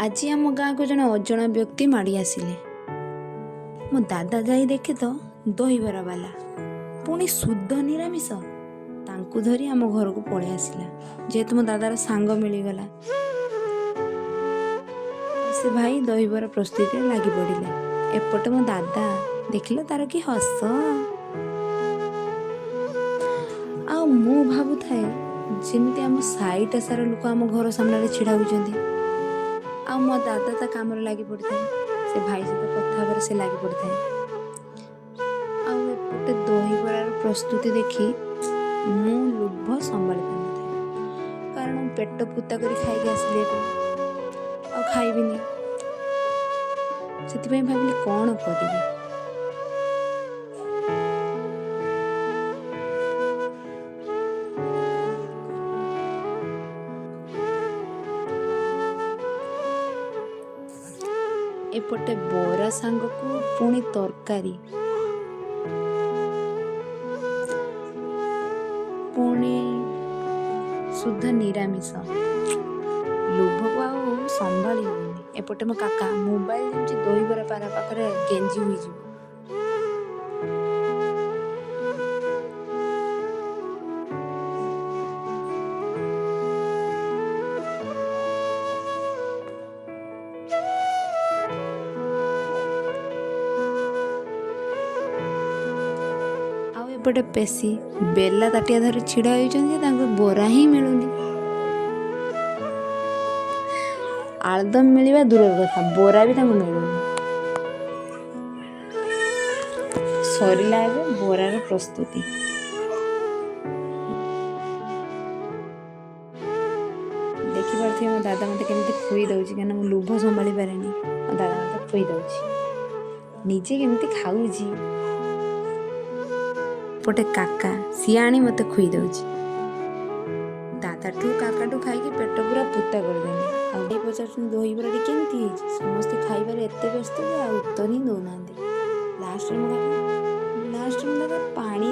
आज आम गाँ को जड़े अजणा व्यक्ति माड़ी आसिले। मो दादा जाई देखे तो दहीबरा वाला पुणी शुद्ध निरामिष तांकु धरी आम घर को पड़े आसिला। जेहेतु मो दादार सांग मिलीगला से भाई दहीबरा प्रस्तुति लगी पड़े। एपटे मो दादा देखिल तार कि हस आ मु भावुए जमी आम साइट सारा लोक आम घर सामने छिड़ा होती आ मो दादा ता काम लगी पड़े से भाई सहित कथा से लगी पड़े। आउटे दहीबरार प्रस्तुति देखी मु लोभ संभाली पार कारण पेट पूता कर खाई आसिले आ खाइबिनी से भाविली कौन करी। एपटे बरा सांग को पुणी तरकारी पुणी शुद्ध निरामिष लोभ को आउ संभाली होनी। एपटे मो काका मोबाइल जमी दहीबरा पारा पाखे गेंजी हो। एपटे पेशी बेला ताटिया धरी छिड़ा होती बोरा ही मिलूनी। आलदम मिलवा दूर कथा बोरा भी मिलूनी। सरीला बोरार प्रस्तुति देखिपे मो दादा मत केमी खुई दौर क्या मो लोभ संभाली पारे मो दादा मत खुई दौर निजे केमी खाऊँ। पटे काका सी आनी मत खुई दौची दादा ठू काका ठू खाई पेट पूरा पूता करदे। पचार दहीबरा केमती समस्ते खाइबार एत व्यस्त उत्तर ही दौना। लास्ट में पानी